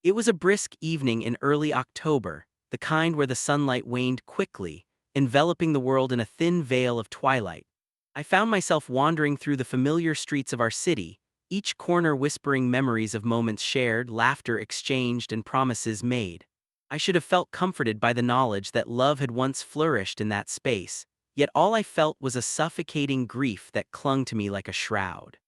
It was a brisk evening in early October, the kind where the sunlight waned quickly, enveloping the world in a thin veil of twilight. I found myself wandering through the familiar streets of our city, each corner whispering memories of moments shared, laughter exchanged, and promises made. I should have felt comforted by the knowledge that love had once flourished in that space, yet all I felt was a suffocating grief that clung to me like a shroud.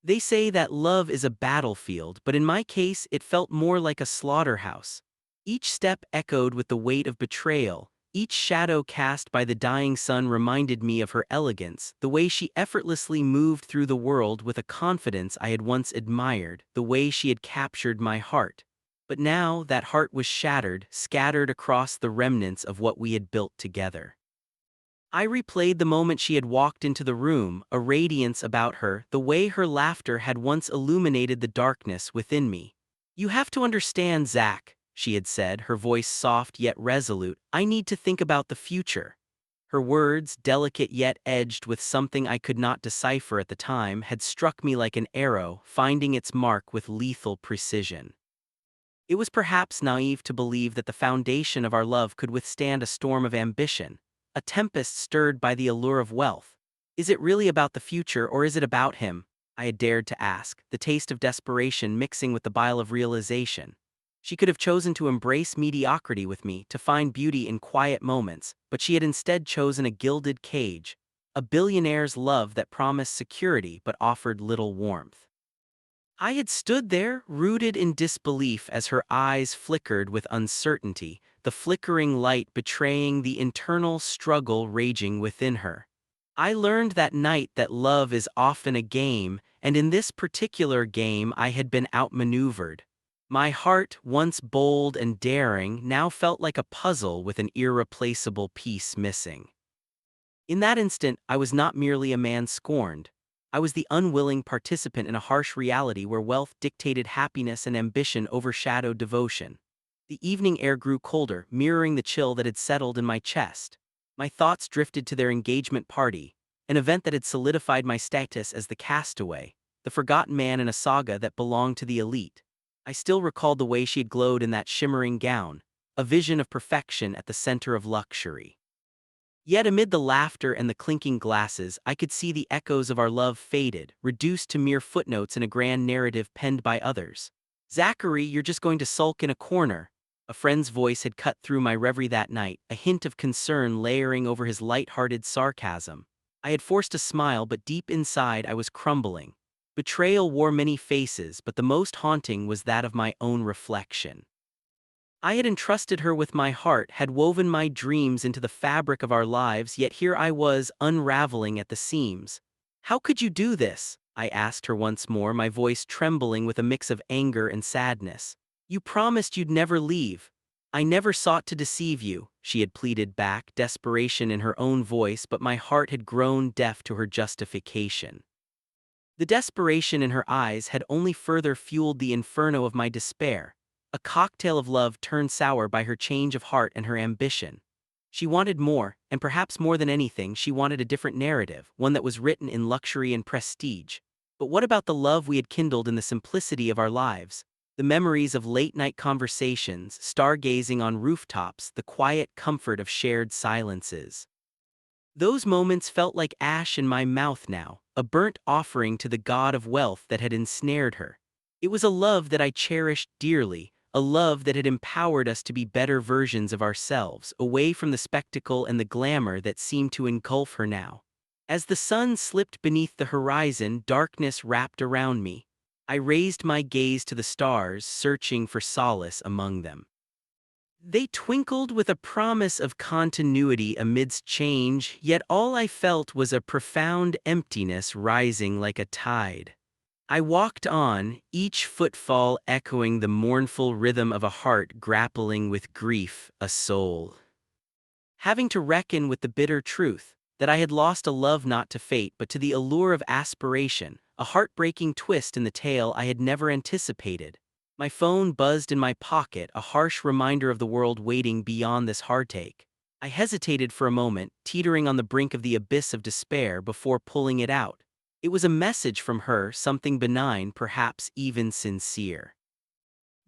They say that love is a battlefield, but in my case it felt more like a slaughterhouse. Each step echoed with the weight of betrayal. Each shadow cast by the dying sun reminded me of her elegance, the way she effortlessly moved through the world with a confidence I had once admired, the way she had captured my heart. But now that heart was shattered, scattered across the remnants of what we had built together. I replayed the moment she had walked into the room, a radiance about her, the way her laughter had once illuminated the darkness within me. "You have to understand, Zach," she had said, her voice soft yet resolute. "I need to think about the future." Her words, delicate yet edged with something I could not decipher at the time, had struck me like an arrow, finding its mark with lethal precision. It was perhaps naive to believe that the foundation of our love could withstand a storm of ambition, a tempest stirred by the allure of wealth. "Is it really about the future, or is it about him?" I had dared to ask, the taste of desperation mixing with the bile of realization. She could have chosen to embrace mediocrity with me, to find beauty in quiet moments, but she had instead chosen a gilded cage, a billionaire's love that promised security but offered little warmth. I had stood there, rooted in disbelief as her eyes flickered with uncertainty, the flickering light betraying the internal struggle raging within her. I learned that night that love is often a game, and in this particular game I had been outmaneuvered. My heart, once bold and daring, now felt like a puzzle with an irreplaceable piece missing. In that instant, I was not merely a man scorned. I was the unwilling participant in a harsh reality where wealth dictated happiness and ambition overshadowed devotion. The evening air grew colder, mirroring the chill that had settled in my chest. My thoughts drifted to their engagement party, an event that had solidified my status as the castaway, the forgotten man in a saga that belonged to the elite. I still recalled the way she had glowed in that shimmering gown, a vision of perfection at the center of luxury. Yet amid the laughter and the clinking glasses, I could see the echoes of our love faded, reduced to mere footnotes in a grand narrative penned by others. "Zachary, you're just going to sulk in a corner." A friend's voice had cut through my reverie that night, a hint of concern layering over his light-hearted sarcasm. I had forced a smile, but deep inside I was crumbling. Betrayal wore many faces, but the most haunting was that of my own reflection. I had entrusted her with my heart, had woven my dreams into the fabric of our lives, yet here I was, unraveling at the seams. "How could you do this?" I asked her once more, my voice trembling with a mix of anger and sadness. "You promised you'd never leave." "I never sought to deceive you," she had pleaded back, desperation in her own voice, but my heart had grown deaf to her justification. The desperation in her eyes had only further fueled the inferno of my despair. A cocktail of love turned sour by her change of heart and her ambition. She wanted more, and perhaps more than anything, she wanted a different narrative, one that was written in luxury and prestige. But what about the love we had kindled in the simplicity of our lives? The memories of late-night conversations, stargazing on rooftops, the quiet comfort of shared silences. Those moments felt like ash in my mouth now, a burnt offering to the god of wealth that had ensnared her. It was a love that I cherished dearly, a love that had empowered us to be better versions of ourselves, away from the spectacle and the glamour that seemed to engulf her now. As the sun slipped beneath the horizon, darkness wrapped around me. I raised my gaze to the stars, searching for solace among them. They twinkled with a promise of continuity amidst change, yet all I felt was a profound emptiness rising like a tide. I walked on, each footfall echoing the mournful rhythm of a heart grappling with grief, a soul having to reckon with the bitter truth that I had lost a love not to fate but to the allure of aspiration, a heartbreaking twist in the tale I had never anticipated. My phone buzzed in my pocket, a harsh reminder of the world waiting beyond this heartache. I hesitated for a moment, teetering on the brink of the abyss of despair before pulling it out. It was a message from her, something benign, perhaps even sincere.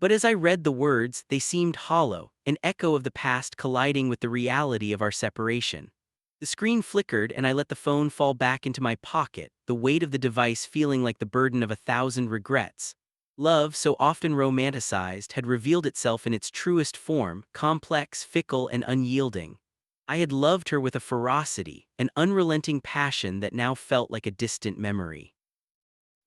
But as I read the words, they seemed hollow, an echo of the past colliding with the reality of our separation. The screen flickered and I let the phone fall back into my pocket, the weight of the device feeling like the burden of 1,000 regrets. Love, so often romanticized, had revealed itself in its truest form, complex, fickle, and unyielding. I had loved her with a ferocity, an unrelenting passion that now felt like a distant memory.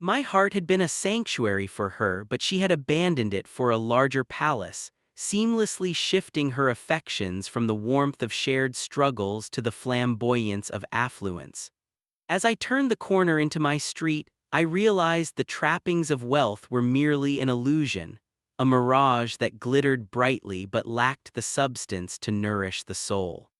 My heart had been a sanctuary for her, but she had abandoned it for a larger palace, seamlessly shifting her affections from the warmth of shared struggles to the flamboyance of affluence. As I turned the corner into my street, I realized the trappings of wealth were merely an illusion, a mirage that glittered brightly but lacked the substance to nourish the soul.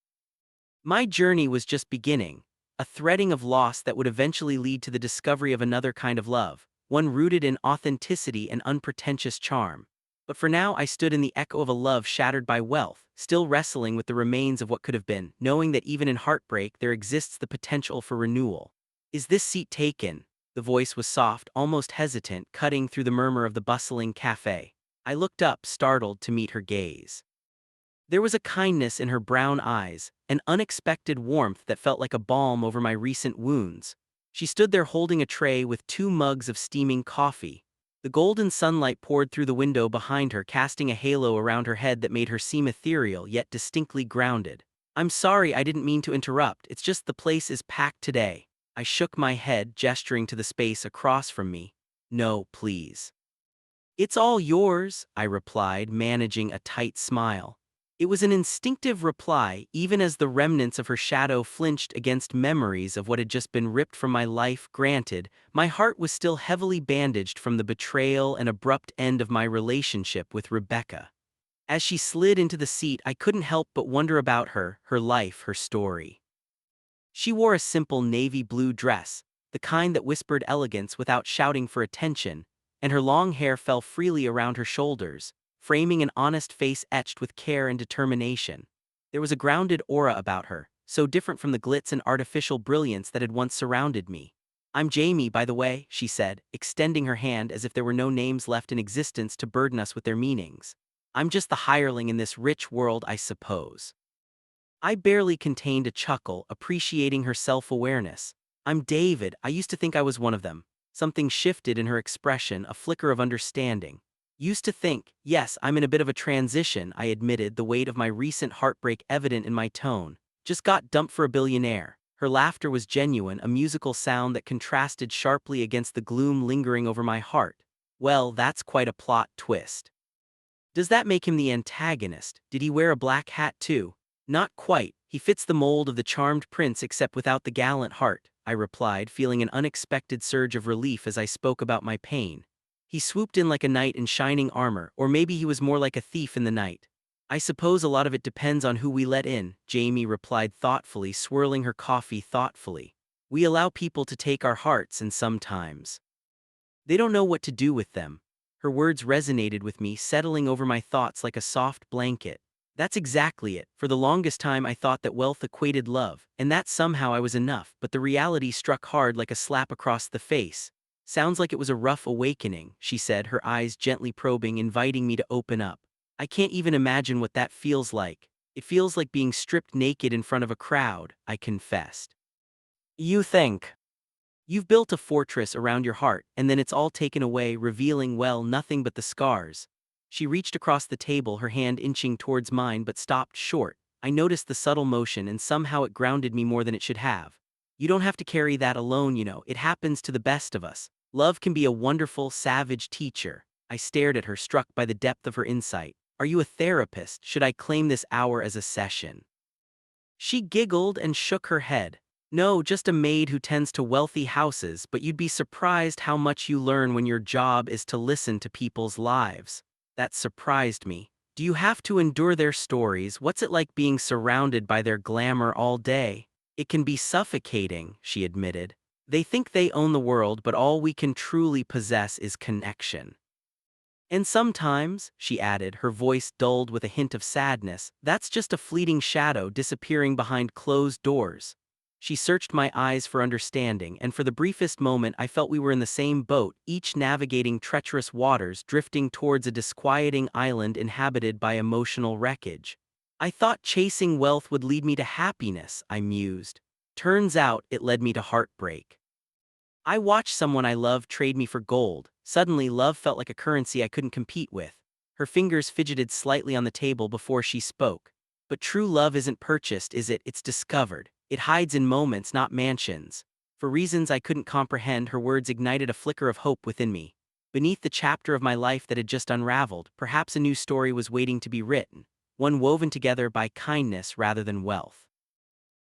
My journey was just beginning, a threading of loss that would eventually lead to the discovery of another kind of love, one rooted in authenticity and unpretentious charm. But for now I stood in the echo of a love shattered by wealth, still wrestling with the remains of what could have been, knowing that even in heartbreak there exists the potential for renewal. "Is this seat taken?" The voice was soft, almost hesitant, cutting through the murmur of the bustling cafe. I looked up, startled to meet her gaze. There was a kindness in her brown eyes, an unexpected warmth that felt like a balm over my recent wounds. She stood there holding a tray with 2 mugs of steaming coffee. The golden sunlight poured through the window behind her, casting a halo around her head that made her seem ethereal yet distinctly grounded. "I'm sorry, I didn't mean to interrupt, it's just the place is packed today." I shook my head, gesturing to the space across from me. "No, please." "It's all yours," I replied, managing a tight smile. It was an instinctive reply, even as the remnants of her shadow flinched against memories of what had just been ripped from my life. Granted, my heart was still heavily bandaged from the betrayal and abrupt end of my relationship with Rebecca. As she slid into the seat, I couldn't help but wonder about her, her life, her story. She wore a simple navy blue dress, the kind that whispered elegance without shouting for attention, and her long hair fell freely around her shoulders, framing an honest face etched with care and determination. There was a grounded aura about her, so different from the glitz and artificial brilliance that had once surrounded me. "I'm Jamie, by the way," she said, extending her hand as if there were no names left in existence to burden us with their meanings. "I'm just the hireling in this rich world, I suppose." I barely contained a chuckle, appreciating her self-awareness. "I'm David, I used to think I was one of them." Something shifted in her expression, a flicker of understanding. "Used to think, yes, I'm in a bit of a transition," I admitted, the weight of my recent heartbreak evident in my tone. "Just got dumped for a billionaire." Her laughter was genuine, a musical sound that contrasted sharply against the gloom lingering over my heart. "Well, that's quite a plot twist. Does that make him the antagonist? Did he wear a black hat too?" "Not quite. He fits the mold of the charmed prince except without the gallant heart," I replied, feeling an unexpected surge of relief as I spoke about my pain. "He swooped in like a knight in shining armor, or maybe he was more like a thief in the night." "I suppose a lot of it depends on who we let in," Jamie replied thoughtfully, swirling her coffee thoughtfully. "We allow people to take our hearts, and sometimes they don't know what to do with them." Her words resonated with me, settling over my thoughts like a soft blanket. That's exactly it. For the longest time I thought that wealth equated love, and that somehow I was enough, but the reality struck hard like a slap across the face. "Sounds like it was a rough awakening," she said, her eyes gently probing, inviting me to open up. "I can't even imagine what that feels like." "It feels like being stripped naked in front of a crowd," I confessed. "You think you've built a fortress around your heart, and then it's all taken away, revealing, well, nothing but the scars." She reached across the table, her hand inching towards mine, but stopped short. I noticed the subtle motion, and somehow it grounded me more than it should have. "You don't have to carry that alone, you know. It happens to the best of us. Love can be a wonderful, savage teacher." I stared at her, struck by the depth of her insight. "Are you a therapist? Should I claim this hour as a session?" She giggled and shook her head. "No, just a maid who tends to wealthy houses, but you'd be surprised how much you learn when your job is to listen to people's lives." That surprised me. "Do you have to endure their stories? What's it like being surrounded by their glamour all day?" "It can be suffocating," she admitted. "They think they own the world, but all we can truly possess is connection. And sometimes," she added, her voice dulled with a hint of sadness, "that's just a fleeting shadow disappearing behind closed doors." She searched my eyes for understanding, and for the briefest moment I felt we were in the same boat, each navigating treacherous waters, drifting towards a disquieting island inhabited by emotional wreckage. I thought chasing wealth would lead me to happiness, I mused. Turns out it led me to heartbreak. I watched someone I loved trade me for gold. Suddenly, love felt like a currency I couldn't compete with. Her fingers fidgeted slightly on the table before she spoke. But true love isn't purchased, is it? It's discovered. It hides in moments, not mansions. For reasons I couldn't comprehend, her words ignited a flicker of hope within me. Beneath the chapter of my life that had just unraveled, perhaps a new story was waiting to be written, one woven together by kindness rather than wealth.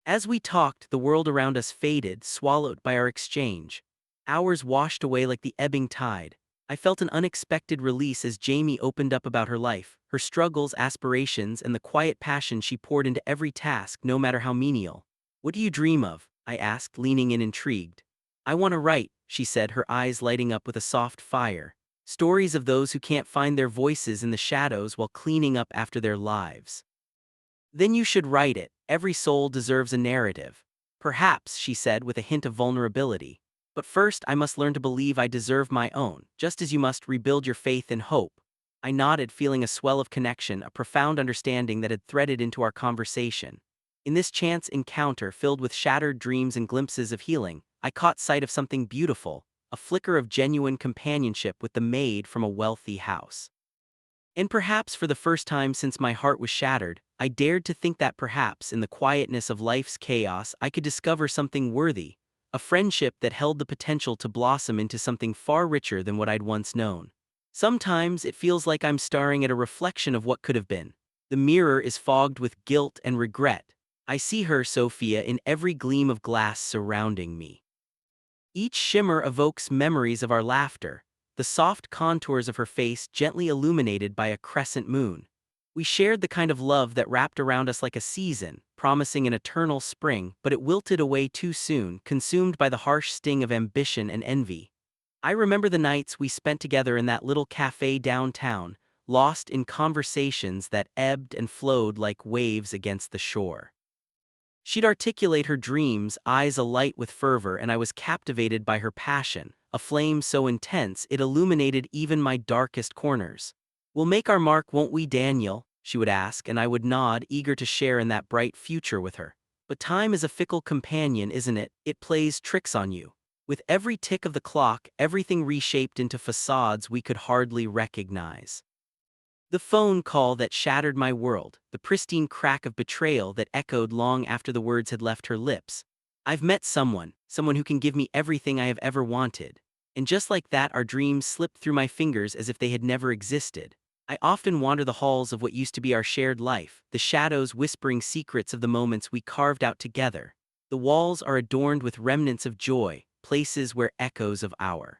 As we talked, the world around us faded, swallowed by our exchange. Hours washed away like the ebbing tide. I felt an unexpected release as Jamie opened up about her life, her struggles, aspirations, and the quiet passion she poured into every task, no matter how menial. "What do you dream of?" I asked, leaning in intrigued. "I want to write," she said, her eyes lighting up with a soft fire. "Stories of those who can't find their voices in the shadows while cleaning up after their lives." "Then you should write it. Every soul deserves a narrative." "Perhaps," she said with a hint of vulnerability. "But first I must learn to believe I deserve my own, just as you must rebuild your faith in hope." I nodded, feeling a swell of connection, a profound understanding that had threaded into our conversation. In this chance encounter filled with shattered dreams and glimpses of healing, I caught sight of something beautiful, a flicker of genuine companionship with the maid from a wealthy house. And perhaps for the first time since my heart was shattered, I dared to think that perhaps in the quietness of life's chaos I could discover something worthy, a friendship that held the potential to blossom into something far richer than what I'd once known. Sometimes it feels like I'm staring at a reflection of what could have been. The mirror is fogged with guilt and regret. I see her, Sophia, in every gleam of glass surrounding me. Each shimmer evokes memories of our laughter, the soft contours of her face gently illuminated by a crescent moon. We shared the kind of love that wrapped around us like a season, promising an eternal spring, but it wilted away too soon, consumed by the harsh sting of ambition and envy. I remember the nights we spent together in that little cafe downtown, lost in conversations that ebbed and flowed like waves against the shore. She'd articulate her dreams, eyes alight with fervor, and I was captivated by her passion, a flame so intense it illuminated even my darkest corners. "We'll make our mark, won't we, Daniel?" she would ask, and I would nod, eager to share in that bright future with her. But time is a fickle companion, isn't it? It plays tricks on you. With every tick of the clock, everything reshaped into facades we could hardly recognize. The phone call that shattered my world, the pristine crack of betrayal that echoed long after the words had left her lips. "I've met someone who can give me everything I have ever wanted." And just like that, our dreams slipped through my fingers as if they had never existed. I often wander the halls of what used to be our shared life, the shadows whispering secrets of the moments we carved out together. The walls are adorned with remnants of joy, places where echoes of our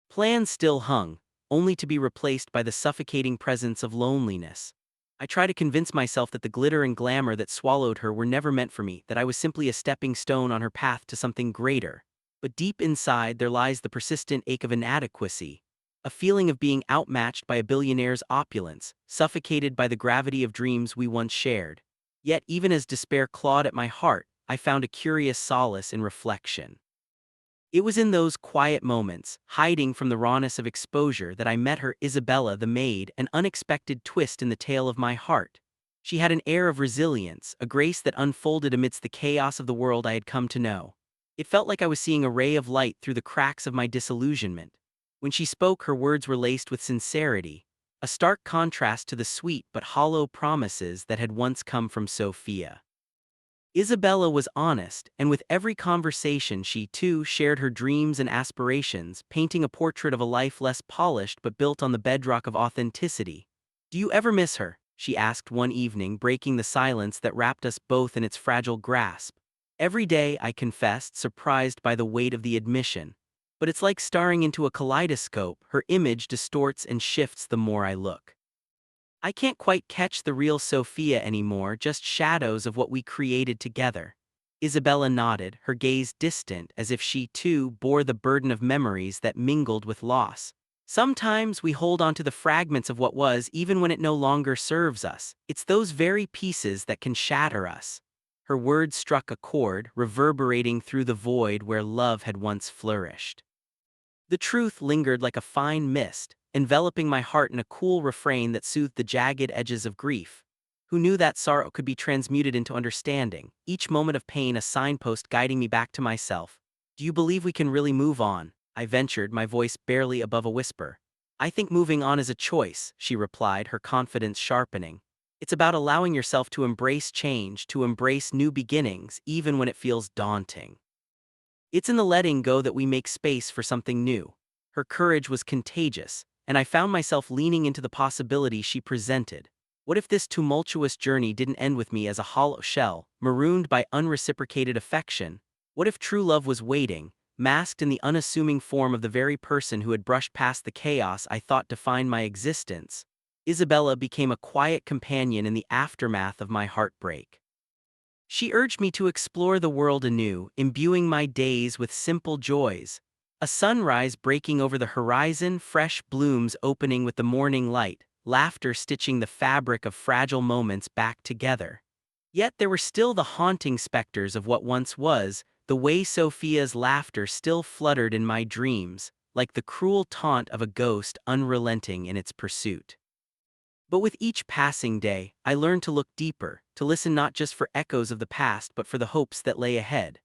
plans still hung, only to be replaced by the suffocating presence of loneliness. I try to convince myself that the glitter and glamour that swallowed her were never meant for me, that I was simply a stepping stone on her path to something greater. But deep inside there lies the persistent ache of inadequacy, a feeling of being outmatched by a billionaire's opulence, suffocated by the gravity of dreams we once shared. Yet even as despair clawed at my heart, I found a curious solace in reflection. It was in those quiet moments, hiding from the rawness of exposure, that I met her, Isabella the maid, an unexpected twist in the tale of my heart. She had an air of resilience, a grace that unfolded amidst the chaos of the world I had come to know. It felt like I was seeing a ray of light through the cracks of my disillusionment. When she spoke, her words were laced with sincerity, a stark contrast to the sweet but hollow promises that had once come from Sophia. Isabella was honest, and with every conversation she too shared her dreams and aspirations, painting a portrait of a life less polished but built on the bedrock of authenticity. "Do you ever miss her?" she asked one evening, breaking the silence that wrapped us both in its fragile grasp. "Every day," I confessed, surprised by the weight of the admission. "But it's like staring into a kaleidoscope, her image distorts and shifts the more I look. I can't quite catch the real Sophia anymore, just shadows of what we created together." Isabella nodded, her gaze distant, as if she too bore the burden of memories that mingled with loss. "Sometimes we hold on to the fragments of what was, even when it no longer serves us. It's those very pieces that can shatter us." Her words struck a chord, reverberating through the void where love had once flourished. The truth lingered like a fine mist, enveloping my heart in a cool refrain that soothed the jagged edges of grief. Who knew that sorrow could be transmuted into understanding, each moment of pain a signpost guiding me back to myself? Do you believe we can really move on? I ventured, my voice barely above a whisper. I think moving on is a choice, she replied, her confidence sharpening. It's about allowing yourself to embrace change, to embrace new beginnings, even when it feels daunting. It's in the letting go that we make space for something new. Her courage was contagious, and I found myself leaning into the possibility she presented. What if this tumultuous journey didn't end with me as a hollow shell, marooned by unreciprocated affection? What if true love was waiting, masked in the unassuming form of the very person who had brushed past the chaos I thought defined my existence? Isabella became a quiet companion in the aftermath of my heartbreak. She urged me to explore the world anew, imbuing my days with simple joys. A sunrise breaking over the horizon, fresh blooms opening with the morning light, laughter stitching the fabric of fragile moments back together. Yet there were still the haunting specters of what once was, the way Sophia's laughter still fluttered in my dreams, like the cruel taunt of a ghost unrelenting in its pursuit. But with each passing day, I learned to look deeper, to listen not just for echoes of the past but for the hopes that lay ahead.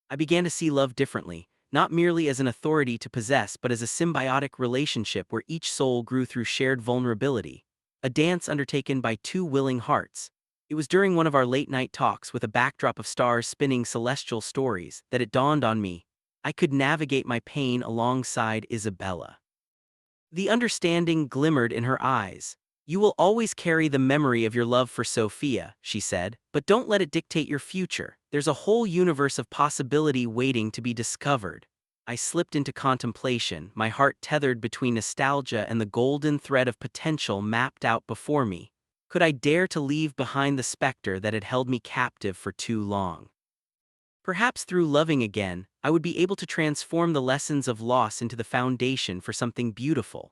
I began to see love differently, not merely as an authority to possess but as a symbiotic relationship where each soul grew through shared vulnerability, a dance undertaken by two willing hearts. It was during one of our late-night talks with a backdrop of stars spinning celestial stories that it dawned on me. I could navigate my pain alongside Isabella. The understanding glimmered in her eyes. You will always carry the memory of your love for Sophia, she said, but don't let it dictate your future. There's a whole universe of possibility waiting to be discovered. I slipped into contemplation, my heart tethered between nostalgia and the golden thread of potential mapped out before me. Could I dare to leave behind the specter that had held me captive for too long? Perhaps through loving again, I would be able to transform the lessons of loss into the foundation for something beautiful.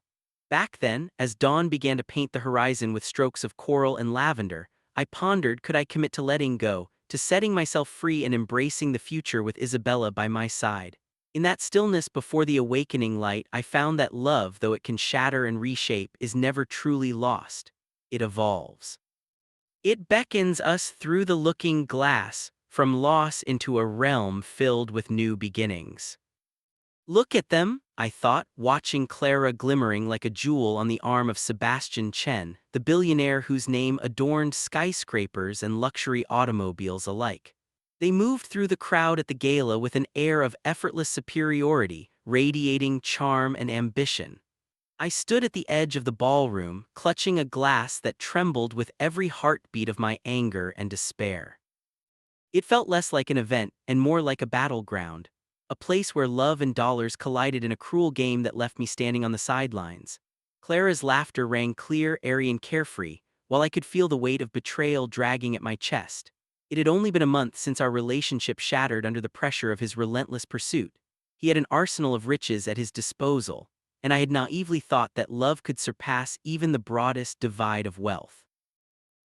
Back then, as dawn began to paint the horizon with strokes of coral and lavender, I pondered, could I commit to letting go, to setting myself free and embracing the future with Isabella by my side? In that stillness before the awakening light, I found that love, though it can shatter and reshape, is never truly lost. It evolves. It beckons us through the looking glass, from loss into a realm filled with new beginnings. Look at them, I thought, watching Clara glimmering like a jewel on the arm of Sebastian Chen, the billionaire whose name adorned skyscrapers and luxury automobiles alike. They moved through the crowd at the gala with an air of effortless superiority, radiating charm and ambition. I stood at the edge of the ballroom, clutching a glass that trembled with every heartbeat of my anger and despair. It felt less like an event and more like a battleground, a place where love and dollars collided in a cruel game that left me standing on the sidelines. Clara's laughter rang clear, airy, and carefree, while I could feel the weight of betrayal dragging at my chest. It had only been a month since our relationship shattered under the pressure of his relentless pursuit. He had an arsenal of riches at his disposal, and I had naively thought that love could surpass even the broadest divide of wealth.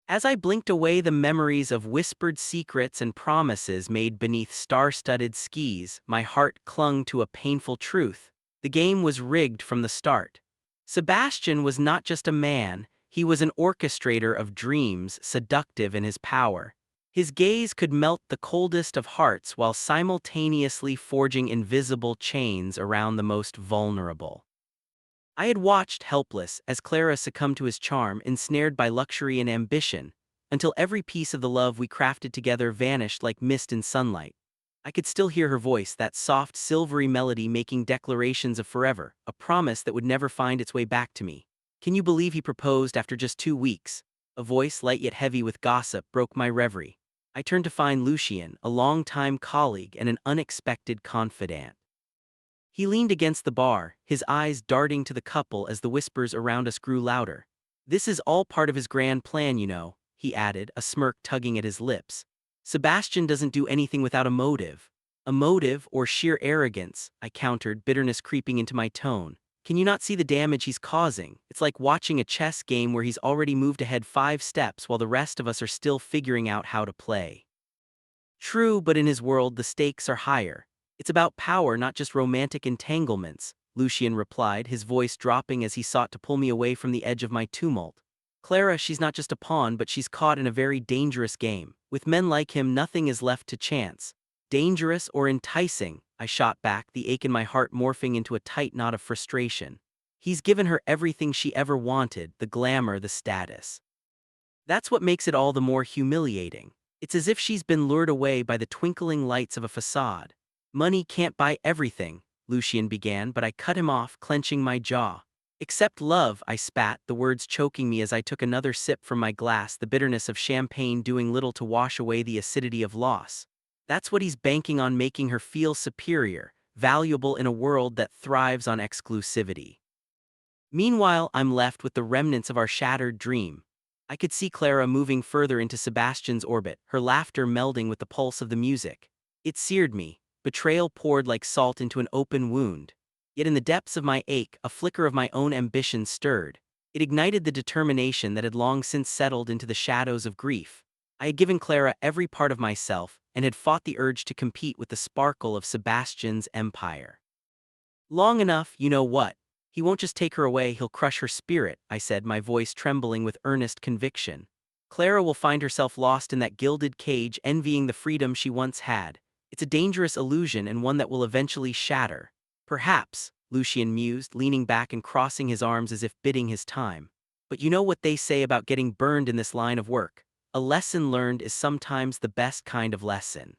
As I blinked away the memories of whispered secrets and promises made beneath star-studded skis, my heart clung to a painful truth. The game was rigged from the start. Sebastian was not just a man, he was an orchestrator of dreams, seductive in his power. His gaze could melt the coldest of hearts while simultaneously forging invisible chains around the most vulnerable. I had watched helpless as Clara succumbed to his charm, ensnared by luxury and ambition, until every piece of the love we crafted together vanished like mist in sunlight. I could still hear her voice, that soft, silvery melody making declarations of forever, a promise that would never find its way back to me. Can you believe he proposed after just 2 weeks? A voice, light yet heavy with gossip, broke my reverie. I turned to find Lucien, a longtime colleague and an unexpected confidant. He leaned against the bar, his eyes darting to the couple as the whispers around us grew louder. This is all part of his grand plan, you know, he added, a smirk tugging at his lips. Sebastian doesn't do anything without a motive. A motive or sheer arrogance, I countered, bitterness creeping into my tone. Can you not see the damage he's causing? It's like watching a chess game where he's already moved ahead 5 steps while the rest of us are still figuring out how to play. True, but in his world the stakes are higher. It's about power, not just romantic entanglements, Lucien replied, his voice dropping as he sought to pull me away from the edge of my tumult. Clara, she's not just a pawn, but she's caught in a very dangerous game. With men like him, nothing is left to chance. Dangerous or enticing, I shot back, the ache in my heart morphing into a tight knot of frustration. He's given her everything she ever wanted, the glamour, the status. That's what makes it all the more humiliating. It's as if she's been lured away by the twinkling lights of a facade. Money can't buy everything, Lucien began, but I cut him off, clenching my jaw. Except love, I spat, the words choking me as I took another sip from my glass, the bitterness of champagne doing little to wash away the acidity of loss. That's what he's banking on, making her feel superior, valuable in a world that thrives on exclusivity. Meanwhile, I'm left with the remnants of our shattered dream. I could see Clara moving further into Sebastian's orbit, her laughter melding with the pulse of the music. It seared me. Betrayal poured like salt into an open wound. Yet in the depths of my ache, a flicker of my own ambition stirred. It ignited the determination that had long since settled into the shadows of grief. I had given Clara every part of myself and had fought the urge to compete with the sparkle of Sebastian's empire. Long enough, you know what? He won't just take her away, he'll crush her spirit, I said, my voice trembling with earnest conviction. Clara will find herself lost in that gilded cage, envying the freedom she once had. It's a dangerous illusion and one that will eventually shatter. Perhaps, Lucien mused, leaning back and crossing his arms as if biding his time. But you know what they say about getting burned in this line of work. A lesson learned is sometimes the best kind of lesson.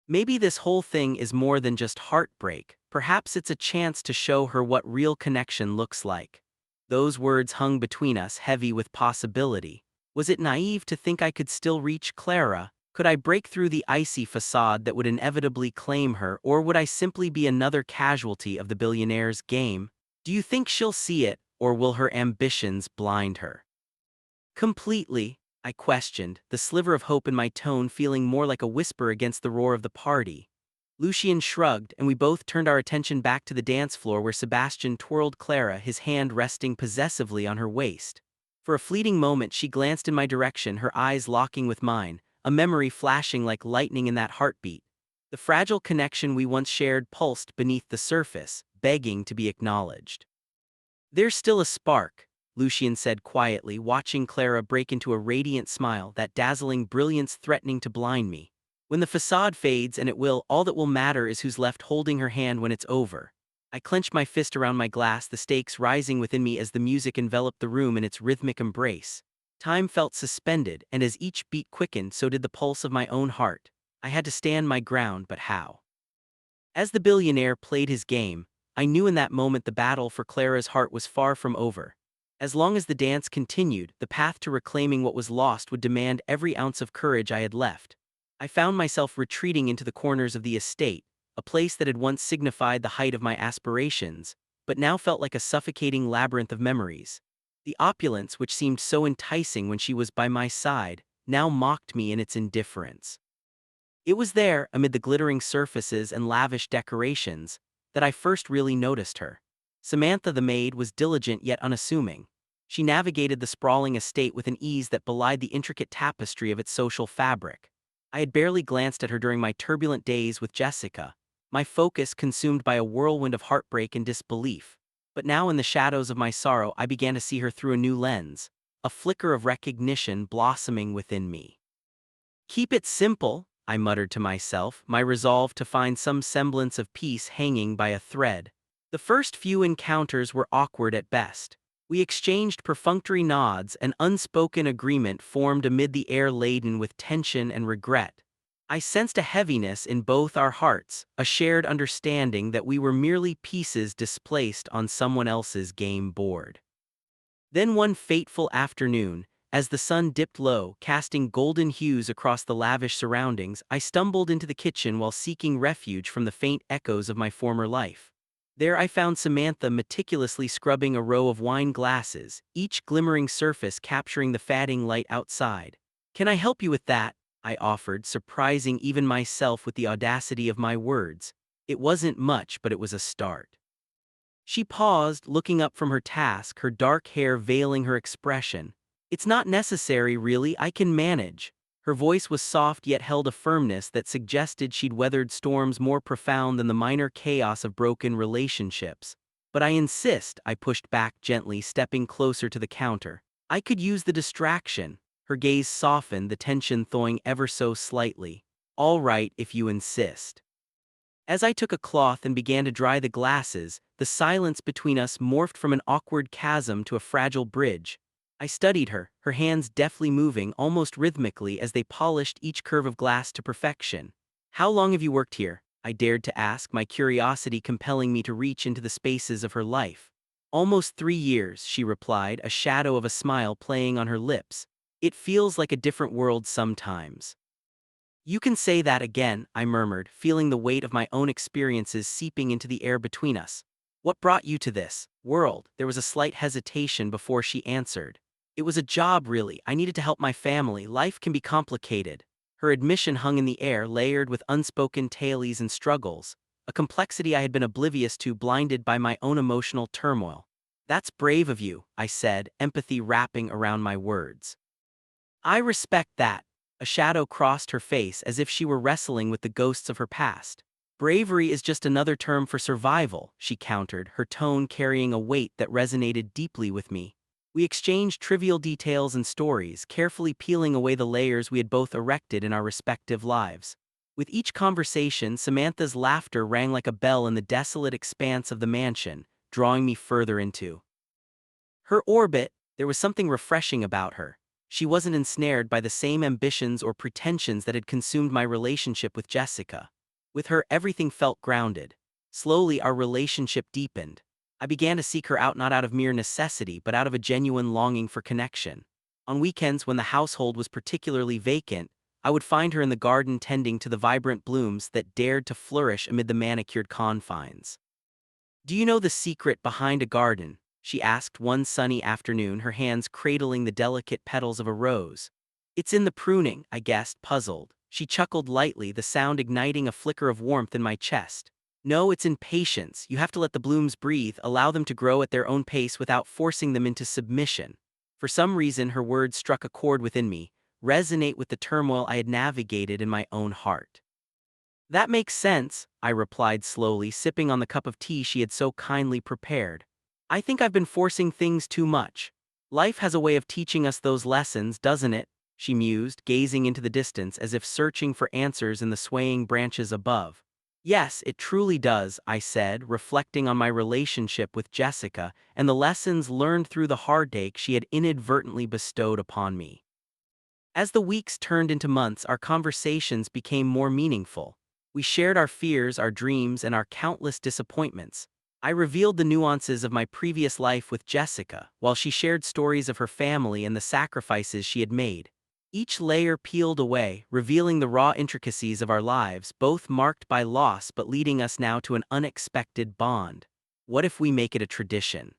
Maybe this whole thing is more than just heartbreak. Perhaps it's a chance to show her what real connection looks like. Those words hung between us, heavy with possibility. Was it naive to think I could still reach Clara? Could I break through the icy facade that would inevitably claim her, or would I simply be another casualty of the billionaire's game? Do you think she'll see it, or will her ambitions blind her? Completely, I questioned, the sliver of hope in my tone feeling more like a whisper against the roar of the party. Lucien shrugged, and we both turned our attention back to the dance floor where Sebastian twirled Clara, his hand resting possessively on her waist. For a fleeting moment she glanced in my direction, her eyes locking with mine, a memory flashing like lightning in that heartbeat. The fragile connection we once shared pulsed beneath the surface, begging to be acknowledged. There's still a spark, Lucien said quietly, watching Clara break into a radiant smile, that dazzling brilliance threatening to blind me. When the facade fades, and it will, all that will matter is who's left holding her hand when it's over. I clenched my fist around my glass, the stakes rising within me as the music enveloped the room in its rhythmic embrace. Time felt suspended, and as each beat quickened, so did the pulse of my own heart. I had to stand my ground, but how? As the billionaire played his game, I knew in that moment the battle for Clara's heart was far from over. As long as the dance continued, the path to reclaiming what was lost would demand every ounce of courage I had left. I found myself retreating into the corners of the estate, a place that had once signified the height of my aspirations, but now felt like a suffocating labyrinth of memories. The opulence, which seemed so enticing when she was by my side, now mocked me in its indifference. It was there, amid the glittering surfaces and lavish decorations, that I first really noticed her. Samantha the maid was diligent yet unassuming. She navigated the sprawling estate with an ease that belied the intricate tapestry of its social fabric. I had barely glanced at her during my turbulent days with Jessica, my focus consumed by a whirlwind of heartbreak and disbelief. But now in the shadows of my sorrow I began to see her through a new lens, a flicker of recognition blossoming within me. "Keep it simple," I muttered to myself, my resolve to find some semblance of peace hanging by a thread. The first few encounters were awkward at best. We exchanged perfunctory nods, and unspoken agreement formed amid the air laden with tension and regret. I sensed a heaviness in both our hearts, a shared understanding that we were merely pieces displaced on someone else's game board. Then one fateful afternoon, as the sun dipped low, casting golden hues across the lavish surroundings, I stumbled into the kitchen while seeking refuge from the faint echoes of my former life. There I found Samantha meticulously scrubbing a row of wine glasses, each glimmering surface capturing the fading light outside. "Can I help you with that?" I offered, surprising even myself with the audacity of my words. It wasn't much, but it was a start. She paused, looking up from her task, her dark hair veiling her expression. "It's not necessary, really, I can manage." Her voice was soft yet held a firmness that suggested she'd weathered storms more profound than the minor chaos of broken relationships. "But I insist," I pushed back gently, stepping closer to the counter. "I could use the distraction." Her gaze softened, the tension thawing ever so slightly. "All right, if you insist." As I took a cloth and began to dry the glasses, the silence between us morphed from an awkward chasm to a fragile bridge. I studied her, her hands deftly moving almost rhythmically as they polished each curve of glass to perfection. "How long have you worked here?" I dared to ask, my curiosity compelling me to reach into the spaces of her life. "Almost 3 years," she replied, a shadow of a smile playing on her lips. "It feels like a different world sometimes." "You can say that again," I murmured, feeling the weight of my own experiences seeping into the air between us. "What brought you to this world?" There was a slight hesitation before she answered. "It was a job, really. I needed to help my family. Life can be complicated." Her admission hung in the air, layered with unspoken tales and struggles, a complexity I had been oblivious to, blinded by my own emotional turmoil. "That's brave of you," I said, empathy wrapping around my words. "I respect that." A shadow crossed her face as if she were wrestling with the ghosts of her past. "Bravery is just another term for survival," she countered, her tone carrying a weight that resonated deeply with me. We exchanged trivial details and stories, carefully peeling away the layers we had both erected in our respective lives. With each conversation, Samantha's laughter rang like a bell in the desolate expanse of the mansion, drawing me further into her orbit. There was something refreshing about her. She wasn't ensnared by the same ambitions or pretensions that had consumed my relationship with Jessica. With her, everything felt grounded. Slowly, our relationship deepened. I began to seek her out, not out of mere necessity, but out of a genuine longing for connection. On weekends, when the household was particularly vacant, I would find her in the garden tending to the vibrant blooms that dared to flourish amid the manicured confines. "Do you know the secret behind a garden?" she asked one sunny afternoon, her hands cradling the delicate petals of a rose. "It's in the pruning," I guessed, puzzled. She chuckled lightly, the sound igniting a flicker of warmth in my chest. "No, it's in patience. You have to let the blooms breathe, allow them to grow at their own pace without forcing them into submission." For some reason, her words struck a chord within me, resonate with the turmoil I had navigated in my own heart. "That makes sense," I replied slowly, sipping on the cup of tea she had so kindly prepared. "I think I've been forcing things too much. Life has a way of teaching us those lessons, doesn't it?" she mused, gazing into the distance as if searching for answers in the swaying branches above. "Yes, it truly does," I said, reflecting on my relationship with Jessica and the lessons learned through the heartache she had inadvertently bestowed upon me. As the weeks turned into months, our conversations became more meaningful. We shared our fears, our dreams, and our countless disappointments. I revealed the nuances of my previous life with Jessica, while she shared stories of her family and the sacrifices she had made. Each layer peeled away, revealing the raw intricacies of our lives, both marked by loss but leading us now to an unexpected bond. "What if we make it a tradition?"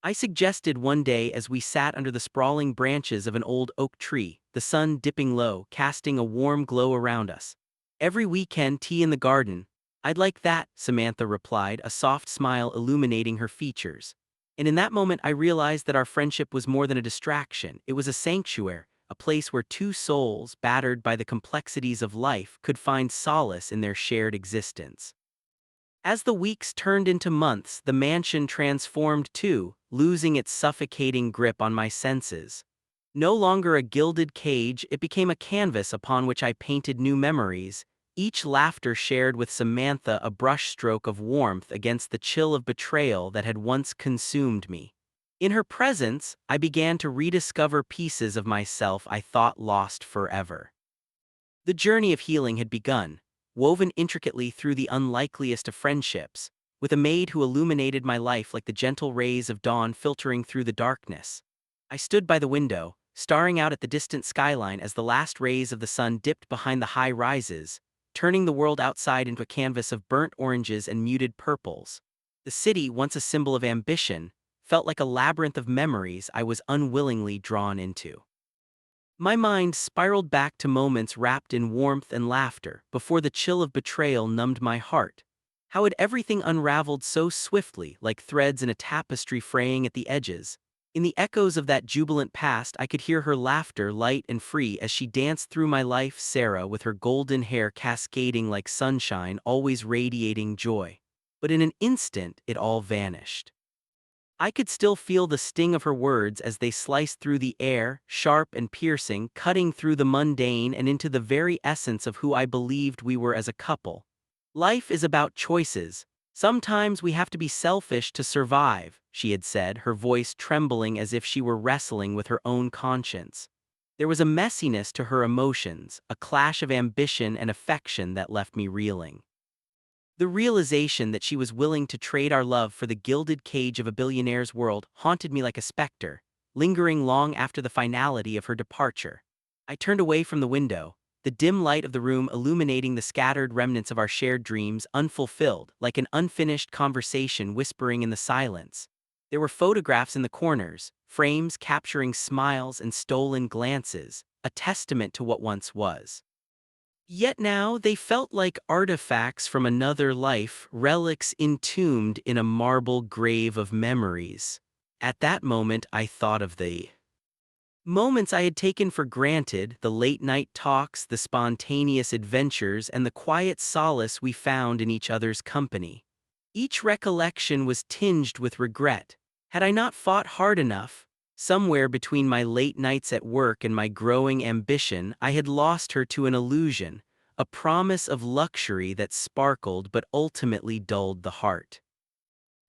I suggested one day as we sat under the sprawling branches of an old oak tree, the sun dipping low, casting a warm glow around us. "Every weekend, tea in the garden." "I'd like that," Samantha replied, a soft smile illuminating her features. And in that moment I realized that our friendship was more than a distraction. It was a sanctuary, a place where two souls, battered by the complexities of life, could find solace in their shared existence. As the weeks turned into months, the mansion transformed too, losing its suffocating grip on my senses. No longer a gilded cage, it became a canvas upon which I painted new memories, each laughter shared with Samantha a brushstroke of warmth against the chill of betrayal that had once consumed me. In her presence, I began to rediscover pieces of myself I thought lost forever. The journey of healing had begun, woven intricately through the unlikeliest of friendships, with a maid who illuminated my life like the gentle rays of dawn filtering through the darkness. I stood by the window, staring out at the distant skyline as the last rays of the sun dipped behind the high rises, turning the world outside into a canvas of burnt oranges and muted purples. The city, once a symbol of ambition, felt like a labyrinth of memories I was unwillingly drawn into. My mind spiraled back to moments wrapped in warmth and laughter before the chill of betrayal numbed my heart. How had everything unraveled so swiftly, like threads in a tapestry fraying at the edges? In the echoes of that jubilant past, I could hear her laughter light and free as she danced through my life, Sarah, with her golden hair cascading like sunshine, always radiating joy. But in an instant, it all vanished. I could still feel the sting of her words as they sliced through the air, sharp and piercing, cutting through the mundane and into the very essence of who I believed we were as a couple. Life is about choices. Sometimes we have to be selfish to survive, she had said, her voice trembling as if she were wrestling with her own conscience. There was a messiness to her emotions, a clash of ambition and affection that left me reeling. The realization that she was willing to trade our love for the gilded cage of a billionaire's world haunted me like a specter, lingering long after the finality of her departure. I turned away from the window, the dim light of the room illuminating the scattered remnants of our shared dreams unfulfilled, like an unfinished conversation whispering in the silence. There were photographs in the corners, frames capturing smiles and stolen glances, a testament to what once was. Yet now they felt like artifacts from another life, relics entombed in a marble grave of memories. At that moment I thought of the moments I had taken for granted, the late-night talks, the spontaneous adventures, and the quiet solace we found in each other's company. Each recollection was tinged with regret. Had I not fought hard enough? Somewhere between my late nights at work and my growing ambition, I had lost her to an illusion, a promise of luxury that sparkled but ultimately dulled the heart.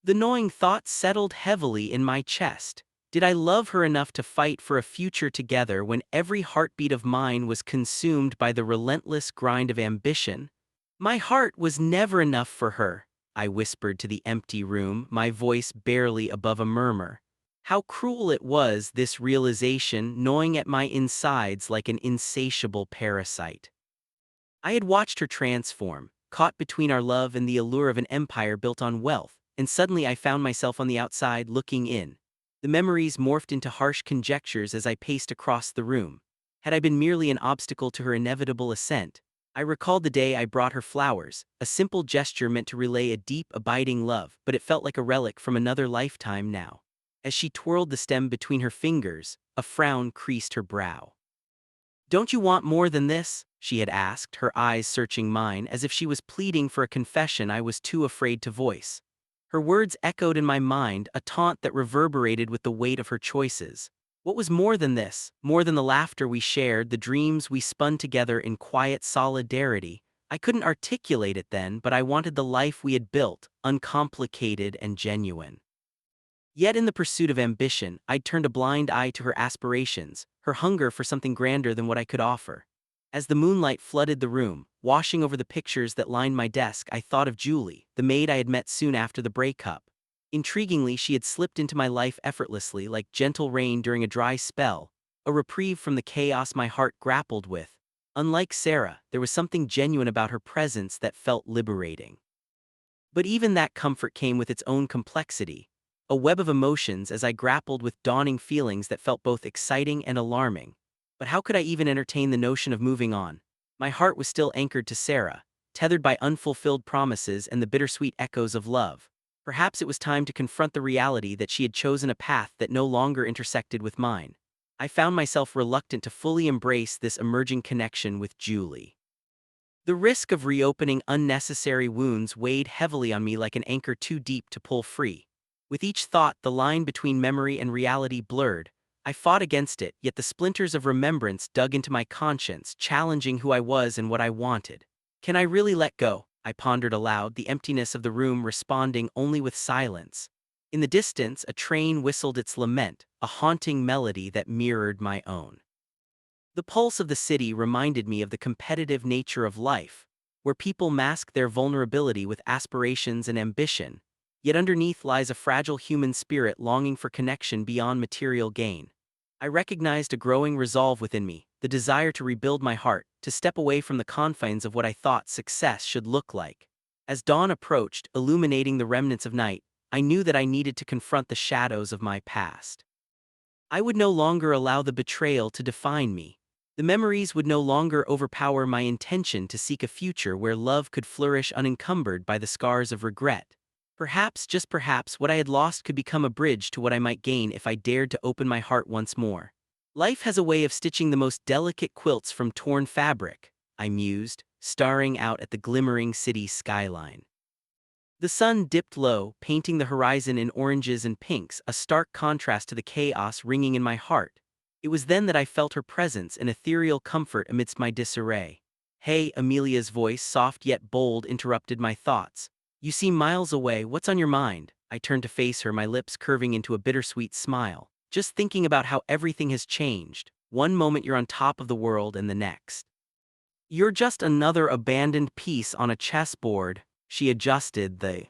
The gnawing thought settled heavily in my chest. Did I love her enough to fight for a future together when every heartbeat of mine was consumed by the relentless grind of ambition? My heart was never enough for her, I whispered to the empty room, my voice barely above a murmur. How cruel it was, this realization gnawing at my insides like an insatiable parasite. I had watched her transform, caught between our love and the allure of an empire built on wealth, and suddenly I found myself on the outside looking in. The memories morphed into harsh conjectures as I paced across the room. Had I been merely an obstacle to her inevitable ascent? I recalled the day I brought her flowers, a simple gesture meant to relay a deep, abiding love, but it felt like a relic from another lifetime now. As she twirled the stem between her fingers, a frown creased her brow. "Don't you want more than this?" she had asked, her eyes searching mine as if she was pleading for a confession I was too afraid to voice. Her words echoed in my mind, a taunt that reverberated with the weight of her choices. What was more than this, more than the laughter we shared, the dreams we spun together in quiet solidarity? I couldn't articulate it then, but I wanted the life we had built, uncomplicated and genuine. Yet in the pursuit of ambition, I'd turned a blind eye to her aspirations, her hunger for something grander than what I could offer. As the moonlight flooded the room, washing over the pictures that lined my desk, I thought of Julie, the maid I had met soon after the breakup. Intriguingly, she had slipped into my life effortlessly, like gentle rain during a dry spell, a reprieve from the chaos my heart grappled with. Unlike Sarah, there was something genuine about her presence that felt liberating. But even that comfort came with its own complexity, a web of emotions as I grappled with dawning feelings that felt both exciting and alarming. But how could I even entertain the notion of moving on? My heart was still anchored to Sarah, tethered by unfulfilled promises and the bittersweet echoes of love. Perhaps it was time to confront the reality that she had chosen a path that no longer intersected with mine. I found myself reluctant to fully embrace this emerging connection with Julie. The risk of reopening unnecessary wounds weighed heavily on me like an anchor too deep to pull free. With each thought, the line between memory and reality blurred. I fought against it, yet the splinters of remembrance dug into my conscience, challenging who I was and what I wanted. Can I really let go? I pondered aloud, the emptiness of the room responding only with silence. In the distance, a train whistled its lament, a haunting melody that mirrored my own. The pulse of the city reminded me of the competitive nature of life, where people mask their vulnerability with aspirations and ambition, yet underneath lies a fragile human spirit longing for connection beyond material gain. I recognized a growing resolve within me, the desire to rebuild my heart, to step away from the confines of what I thought success should look like. As dawn approached, illuminating the remnants of night, I knew that I needed to confront the shadows of my past. I would no longer allow the betrayal to define me. The memories would no longer overpower my intention to seek a future where love could flourish unencumbered by the scars of regret. Perhaps, just perhaps, what I had lost could become a bridge to what I might gain if I dared to open my heart once more. Life has a way of stitching the most delicate quilts from torn fabric, I mused, staring out at the glimmering city skyline. The sun dipped low, painting the horizon in oranges and pinks, a stark contrast to the chaos ringing in my heart. It was then that I felt her presence, an ethereal comfort amidst my disarray. Hey, Amelia's voice, soft yet bold, interrupted my thoughts. You seem miles away, what's on your mind? I turned to face her, my lips curving into a bittersweet smile. Just thinking about how everything has changed. One moment you're on top of the world and the next. You're just another abandoned piece on a chessboard. She adjusted the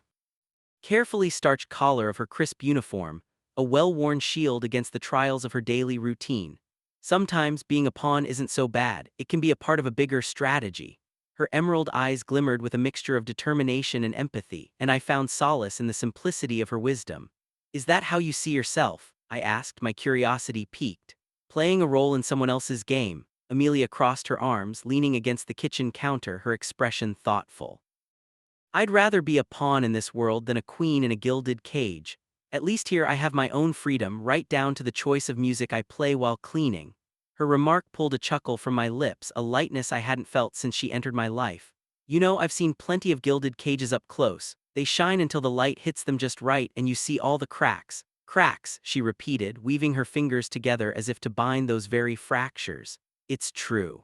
carefully starched collar of her crisp uniform, a well-worn shield against the trials of her daily routine. Sometimes being a pawn isn't so bad, it can be a part of a bigger strategy. Her emerald eyes glimmered with a mixture of determination and empathy, and I found solace in the simplicity of her wisdom. Is that how you see yourself? I asked, my curiosity piqued. Playing a role in someone else's game. Amelia crossed her arms, leaning against the kitchen counter, her expression thoughtful. I'd rather be a pawn in this world than a queen in a gilded cage. At least here I have my own freedom, right down to the choice of music I play while cleaning. Her remark pulled a chuckle from my lips, a lightness I hadn't felt since she entered my life. You know, I've seen plenty of gilded cages up close. They shine until the light hits them just right and you see all the cracks. Cracks, she repeated, weaving her fingers together as if to bind those very fractures. It's true.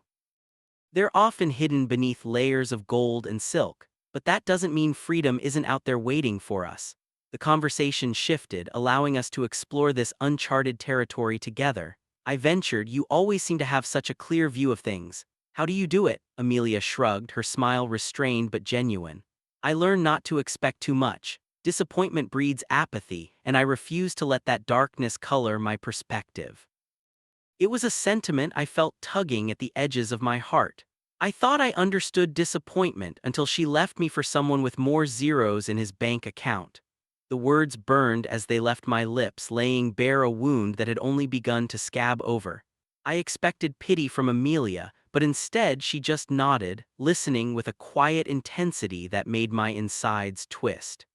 They're often hidden beneath layers of gold and silk. But that doesn't mean freedom isn't out there waiting for us. The conversation shifted, allowing us to explore this uncharted territory together. I ventured, you always seem to have such a clear view of things. How do you do it? Amelia shrugged, her smile restrained but genuine. I learned not to expect too much. Disappointment breeds apathy, and I refuse to let that darkness color my perspective. It was a sentiment I felt tugging at the edges of my heart. I thought I understood disappointment until she left me for someone with more zeros in his bank account. The words burned as they left my lips, laying bare a wound that had only begun to scab over. I expected pity from Amelia, but instead she just nodded, listening with a quiet intensity that made my insides twist.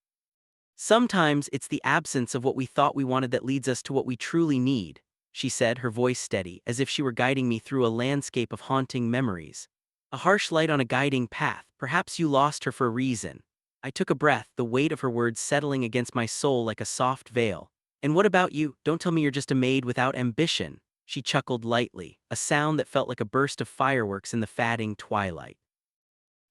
Sometimes it's the absence of what we thought we wanted that leads us to what we truly need, she said, her voice steady, as if she were guiding me through a landscape of haunting memories. A harsh light on a guiding path, perhaps you lost her for a reason. I took a breath, the weight of her words settling against my soul like a soft veil. And what about you? Don't tell me you're just a maid without ambition. She chuckled lightly, a sound that felt like a burst of fireworks in the fading twilight.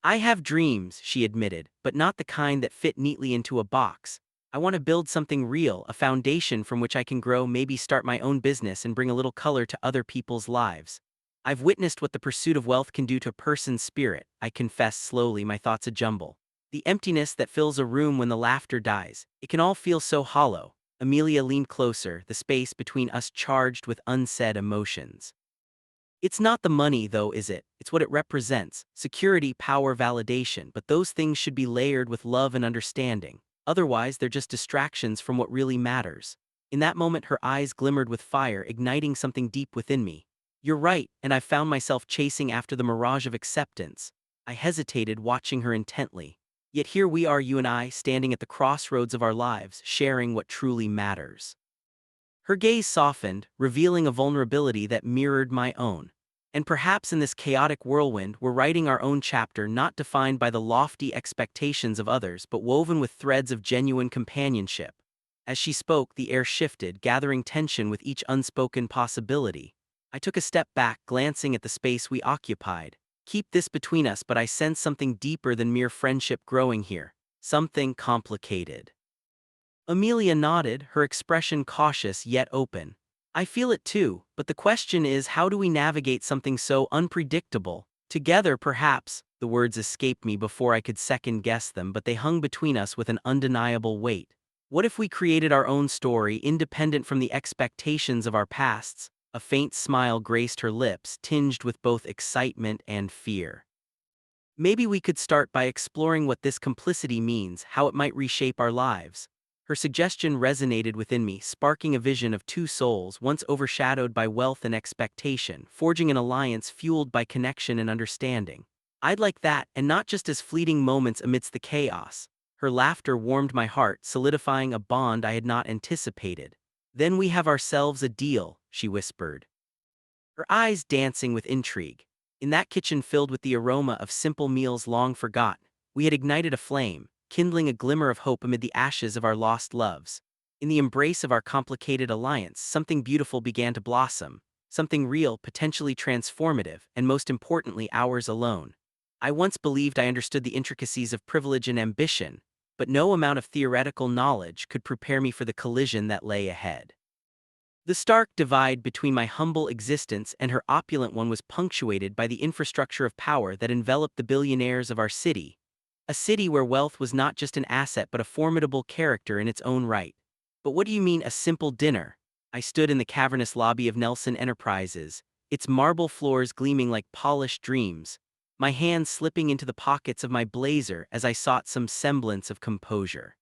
I have dreams, she admitted, but not the kind that fit neatly into a box. I want to build something real, a foundation from which I can grow, maybe start my own business and bring a little color to other people's lives. I've witnessed what the pursuit of wealth can do to a person's spirit, I confessed slowly, my thoughts a jumble. The emptiness that fills a room when the laughter dies, it can all feel so hollow. Amelia leaned closer, the space between us charged with unsaid emotions. It's not the money, though, is it? It's what it represents. Security, power, validation, but those things should be layered with love and understanding. Otherwise, they're just distractions from what really matters. In that moment, her eyes glimmered with fire, igniting something deep within me. You're right, and I found myself chasing after the mirage of acceptance. I hesitated, watching her intently. Yet here we are, you and I, standing at the crossroads of our lives, sharing what truly matters. Her gaze softened, revealing a vulnerability that mirrored my own. And perhaps in this chaotic whirlwind, we're writing our own chapter, not defined by the lofty expectations of others, but woven with threads of genuine companionship. As she spoke, the air shifted, gathering tension with each unspoken possibility. I took a step back, glancing at the space we occupied. Keep this between us, but I sense something deeper than mere friendship growing here. Something complicated. Amelia nodded, her expression cautious yet open. I feel it too, but the question is, how do we navigate something so unpredictable? Together, perhaps. The words escaped me before I could second-guess them, but they hung between us with an undeniable weight. What if we created our own story, independent from the expectations of our pasts? A faint smile graced her lips, tinged with both excitement and fear. Maybe we could start by exploring what this complicity means, how it might reshape our lives. Her suggestion resonated within me, sparking a vision of two souls once overshadowed by wealth and expectation, forging an alliance fueled by connection and understanding. I'd like that, and not just as fleeting moments amidst the chaos. Her laughter warmed my heart, solidifying a bond I had not anticipated. "Then we have ourselves a deal," she whispered, her eyes dancing with intrigue. In that kitchen filled with the aroma of simple meals long forgotten, we had ignited a flame, kindling a glimmer of hope amid the ashes of our lost loves. In the embrace of our complicated alliance, something beautiful began to blossom, something real, potentially transformative, and most importantly, ours alone. I once believed I understood the intricacies of privilege and ambition, but no amount of theoretical knowledge could prepare me for the collision that lay ahead. The stark divide between my humble existence and her opulent one was punctuated by the infrastructure of power that enveloped the billionaires of our city, a city where wealth was not just an asset but a formidable character in its own right. "But what do you mean, a simple dinner?" I stood in the cavernous lobby of Nelson Enterprises, its marble floors gleaming like polished dreams, my hands slipping into the pockets of my blazer as I sought some semblance of composure.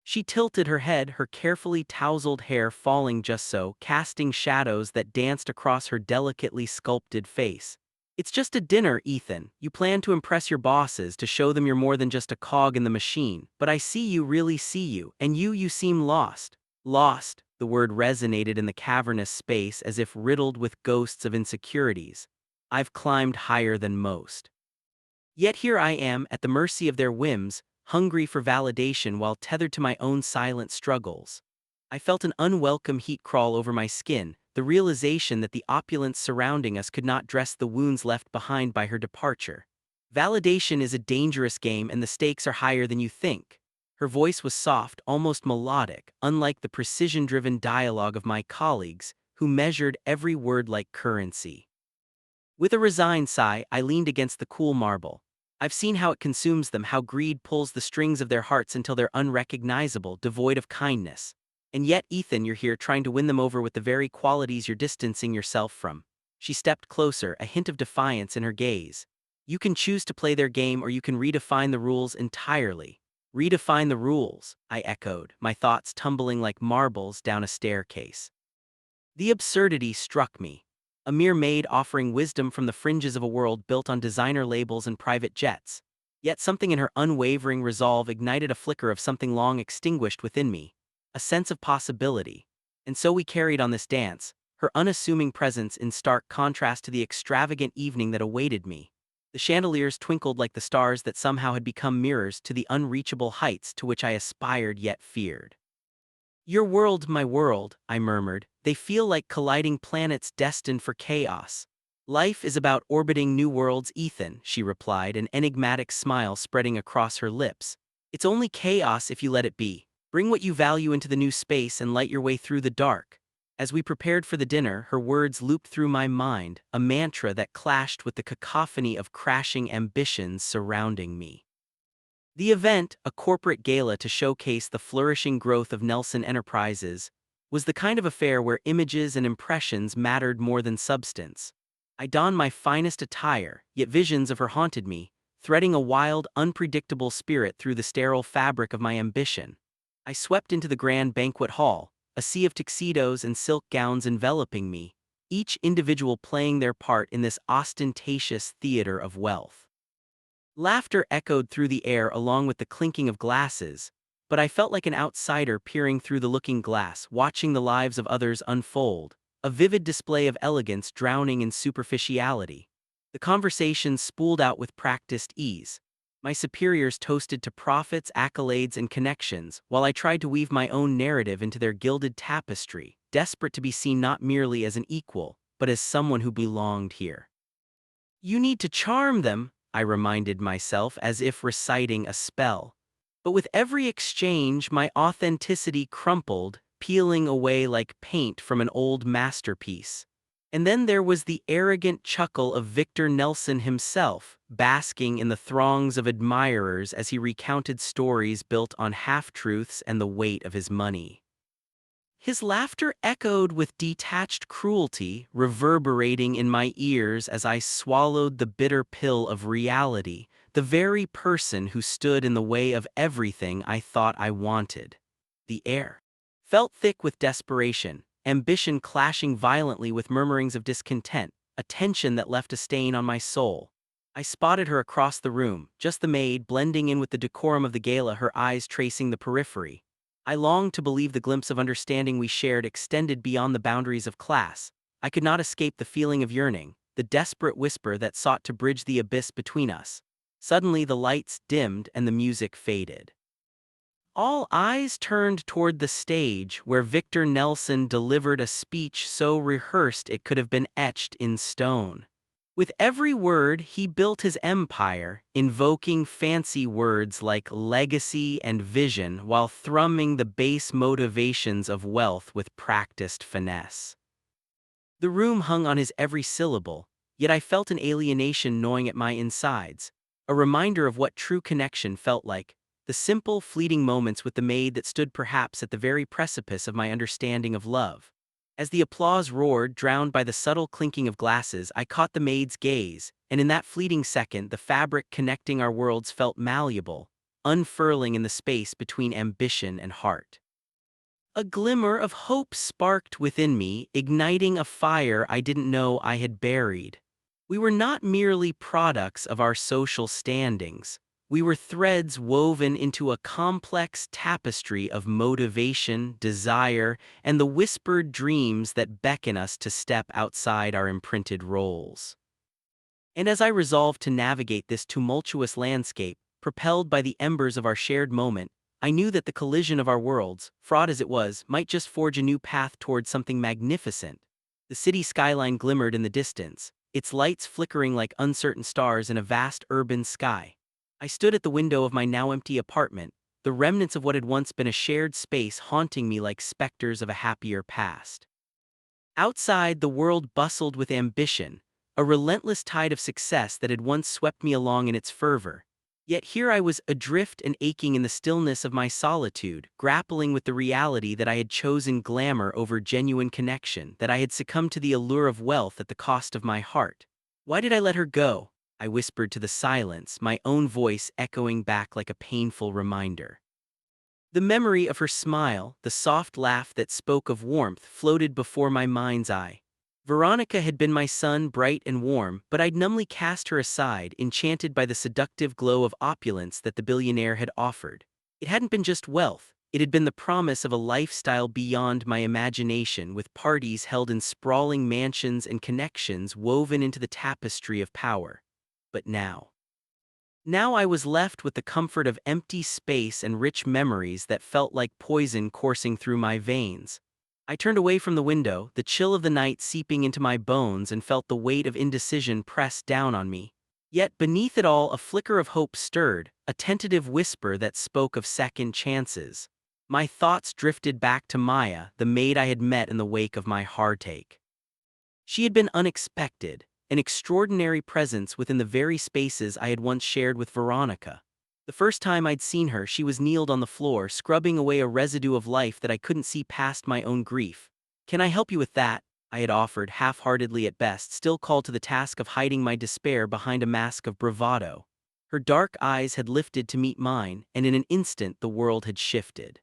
She tilted her head, her carefully tousled hair falling just so, casting shadows that danced across her delicately sculpted face. "It's just a dinner, Ethan. You plan to impress your bosses, to show them you're more than just a cog in the machine. But I see you, really see you, and you seem lost." Lost, the word resonated in the cavernous space as if riddled with ghosts of insecurities. I've climbed higher than most. Yet here I am, at the mercy of their whims, hungry for validation while tethered to my own silent struggles. I felt an unwelcome heat crawl over my skin, the realization that the opulence surrounding us could not dress the wounds left behind by her departure. "Validation is a dangerous game, and the stakes are higher than you think." Her voice was soft, almost melodic, unlike the precision-driven dialogue of my colleagues, who measured every word like currency. With a resigned sigh, I leaned against the cool marble. I've seen how it consumes them, how greed pulls the strings of their hearts until they're unrecognizable, devoid of kindness. And yet, Ethan, you're here trying to win them over with the very qualities you're distancing yourself from. She stepped closer, a hint of defiance in her gaze. "You can choose to play their game, or you can redefine the rules entirely." "Redefine the rules," I echoed, my thoughts tumbling like marbles down a staircase. The absurdity struck me. A mere maid offering wisdom from the fringes of a world built on designer labels and private jets. Yet something in her unwavering resolve ignited a flicker of something long extinguished within me, a sense of possibility. And so we carried on this dance, her unassuming presence in stark contrast to the extravagant evening that awaited me. The chandeliers twinkled like the stars that somehow had become mirrors to the unreachable heights to which I aspired yet feared. "Your world, my world," I murmured. "They feel like colliding planets destined for chaos." "Life is about orbiting new worlds, Ethan," she replied, an enigmatic smile spreading across her lips. "It's only chaos if you let it be. Bring what you value into the new space and light your way through the dark." As we prepared for the dinner, her words looped through my mind, a mantra that clashed with the cacophony of crashing ambitions surrounding me. The event, a corporate gala to showcase the flourishing growth of Nelson Enterprises, was the kind of affair where images and impressions mattered more than substance. I donned my finest attire, yet visions of her haunted me, threading a wild, unpredictable spirit through the sterile fabric of my ambition. I swept into the grand banquet hall, a sea of tuxedos and silk gowns enveloping me, each individual playing their part in this ostentatious theater of wealth. Laughter echoed through the air along with the clinking of glasses, but I felt like an outsider peering through the looking glass, watching the lives of others unfold, a vivid display of elegance drowning in superficiality. The conversation spooled out with practiced ease. My superiors toasted to profits, accolades, and connections, while I tried to weave my own narrative into their gilded tapestry, desperate to be seen not merely as an equal, but as someone who belonged here. "You need to charm them," I reminded myself as if reciting a spell. But with every exchange, my authenticity crumpled, peeling away like paint from an old masterpiece. And then there was the arrogant chuckle of Victor Nelson himself, basking in the throngs of admirers as he recounted stories built on half-truths and the weight of his money. His laughter echoed with detached cruelty, reverberating in my ears as I swallowed the bitter pill of reality, the very person who stood in the way of everything I thought I wanted. The air felt thick with desperation, ambition clashing violently with murmurings of discontent, a tension that left a stain on my soul. I spotted her across the room, just the maid blending in with the decorum of the gala, her eyes tracing the periphery. I longed to believe the glimpse of understanding we shared extended beyond the boundaries of class. I could not escape the feeling of yearning, the desperate whisper that sought to bridge the abyss between us. Suddenly the lights dimmed and the music faded. All eyes turned toward the stage where Victor Nelson delivered a speech so rehearsed it could have been etched in stone. With every word, he built his empire, invoking fancy words like legacy and vision while thrumming the base motivations of wealth with practiced finesse. The room hung on his every syllable, yet I felt an alienation gnawing at my insides, a reminder of what true connection felt like, the simple, fleeting moments with the maid that stood perhaps at the very precipice of my understanding of love. As the applause roared, drowned by the subtle clinking of glasses, I caught the maid's gaze, and in that fleeting second the fabric connecting our worlds felt malleable, unfurling in the space between ambition and heart. A glimmer of hope sparked within me, igniting a fire I didn't know I had buried. We were not merely products of our social standings. We were threads woven into a complex tapestry of motivation, desire, and the whispered dreams that beckon us to step outside our imprinted roles. And as I resolved to navigate this tumultuous landscape, propelled by the embers of our shared moment, I knew that the collision of our worlds, fraught as it was, might just forge a new path towards something magnificent. The city skyline glimmered in the distance, its lights flickering like uncertain stars in a vast urban sky. I stood at the window of my now empty apartment, the remnants of what had once been a shared space haunting me like specters of a happier past. Outside, the world bustled with ambition, a relentless tide of success that had once swept me along in its fervor. Yet here I was adrift and aching in the stillness of my solitude, grappling with the reality that I had chosen glamour over genuine connection, that I had succumbed to the allure of wealth at the cost of my heart. Why did I let her go? I whispered to the silence, my own voice echoing back like a painful reminder. The memory of her smile, the soft laugh that spoke of warmth, floated before my mind's eye. Veronica had been my sun, bright and warm, but I'd numbly cast her aside, enchanted by the seductive glow of opulence that the billionaire had offered. It hadn't been just wealth, it had been the promise of a lifestyle beyond my imagination, with parties held in sprawling mansions and connections woven into the tapestry of power. But now I was left with the comfort of empty space and rich memories that felt like poison coursing through my veins. I turned away from the window, the chill of the night seeping into my bones, and felt the weight of indecision press down on me. Yet beneath it all, a flicker of hope stirred, a tentative whisper that spoke of second chances. My thoughts drifted back to Maya, the maid I had met in the wake of my heartache. She had been unexpected, an extraordinary presence within the very spaces I had once shared with Veronica. The first time I'd seen her, she was kneeled on the floor, scrubbing away a residue of life that I couldn't see past my own grief. "Can I help you with that?" I had offered, half-heartedly at best, still called to the task of hiding my despair behind a mask of bravado. Her dark eyes had lifted to meet mine, and in an instant the world had shifted.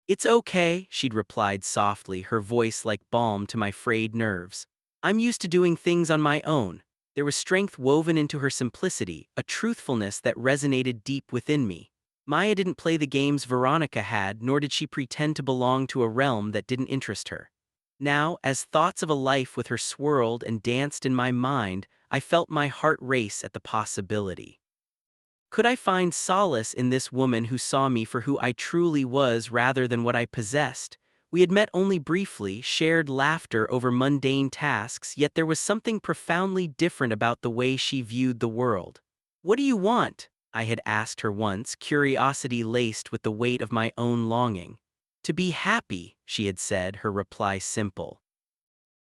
"It's okay," she'd replied softly, her voice like balm to my frayed nerves. "I'm used to doing things on my own." There was strength woven into her simplicity, a truthfulness that resonated deep within me. Maya didn't play the games Veronica had, nor did she pretend to belong to a realm that didn't interest her. Now, as thoughts of a life with her swirled and danced in my mind, I felt my heart race at the possibility. Could I find solace in this woman who saw me for who I truly was rather than what I possessed? We had met only briefly, shared laughter over mundane tasks, yet there was something profoundly different about the way she viewed the world. "What do you want?" I had asked her once, curiosity laced with the weight of my own longing. "To be happy," she had said, her reply simple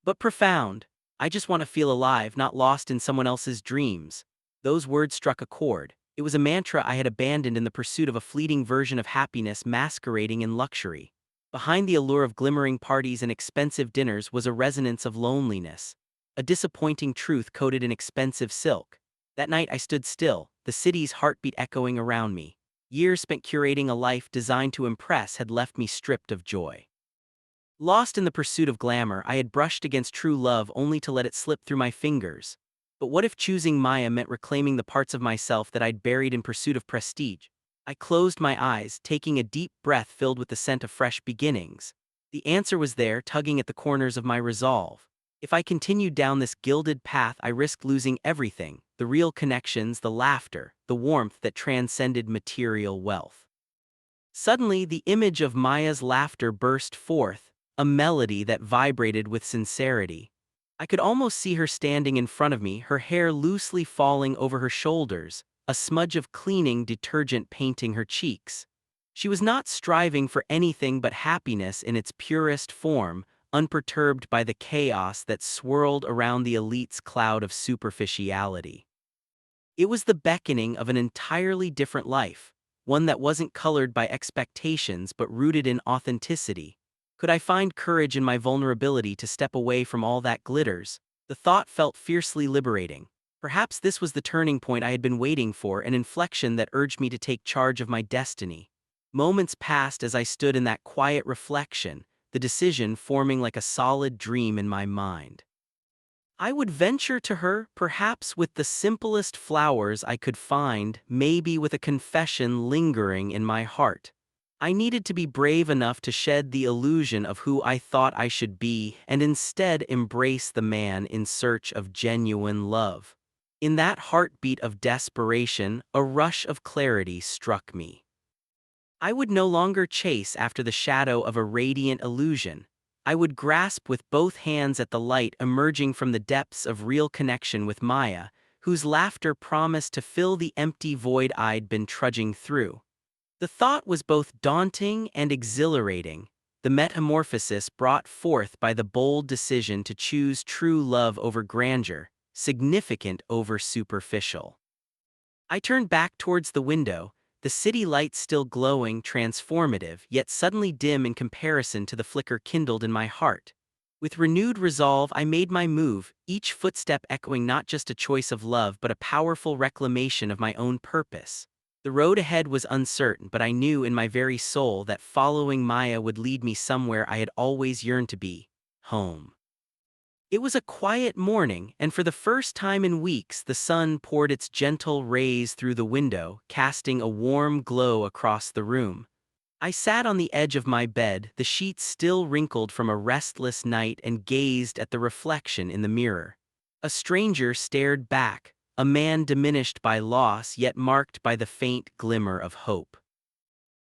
but profound. "I just want to feel alive, not lost in someone else's dreams." Those words struck a chord. It was a mantra I had abandoned in the pursuit of a fleeting version of happiness masquerading in luxury. Behind the allure of glimmering parties and expensive dinners was a resonance of loneliness, a disappointing truth coated in expensive silk. That night I stood still, the city's heartbeat echoing around me. Years spent curating a life designed to impress had left me stripped of joy. Lost in the pursuit of glamour, I had brushed against true love only to let it slip through my fingers. But what if choosing Maya meant reclaiming the parts of myself that I'd buried in pursuit of prestige? I closed my eyes, taking a deep breath filled with the scent of fresh beginnings. The answer was there, tugging at the corners of my resolve. If I continued down this gilded path, I risked losing everything: the real connections, the laughter, the warmth that transcended material wealth. Suddenly, the image of Maya's laughter burst forth, a melody that vibrated with sincerity. I could almost see her standing in front of me, her hair loosely falling over her shoulders, a smudge of cleaning detergent painting her cheeks. She was not striving for anything but happiness in its purest form, unperturbed by the chaos that swirled around the elite's cloud of superficiality. It was the beckoning of an entirely different life, one that wasn't colored by expectations but rooted in authenticity. Could I find courage in my vulnerability to step away from all that glitters? The thought felt fiercely liberating. Perhaps this was the turning point I had been waiting for, an inflection that urged me to take charge of my destiny. Moments passed as I stood in that quiet reflection, the decision forming like a solid dream in my mind. I would venture to her, perhaps with the simplest flowers I could find, maybe with a confession lingering in my heart. I needed to be brave enough to shed the illusion of who I thought I should be and instead embrace the man in search of genuine love. In that heartbeat of desperation, a rush of clarity struck me. I would no longer chase after the shadow of a radiant illusion. I would grasp with both hands at the light emerging from the depths of real connection with Maya, whose laughter promised to fill the empty void I'd been trudging through. The thought was both daunting and exhilarating, the metamorphosis brought forth by the bold decision to choose true love over grandeur, significant over superficial. I turned back towards the window, the city lights still glowing, transformative, yet suddenly dim in comparison to the flicker kindled in my heart. With renewed resolve, I made my move, each footstep echoing not just a choice of love but a powerful reclamation of my own purpose. The road ahead was uncertain, but I knew in my very soul that following Maya would lead me somewhere I had always yearned to be: home. It was a quiet morning, and for the first time in weeks the sun poured its gentle rays through the window, casting a warm glow across the room. I sat on the edge of my bed, the sheets still wrinkled from a restless night, and gazed at the reflection in the mirror. A stranger stared back, a man diminished by loss yet marked by the faint glimmer of hope.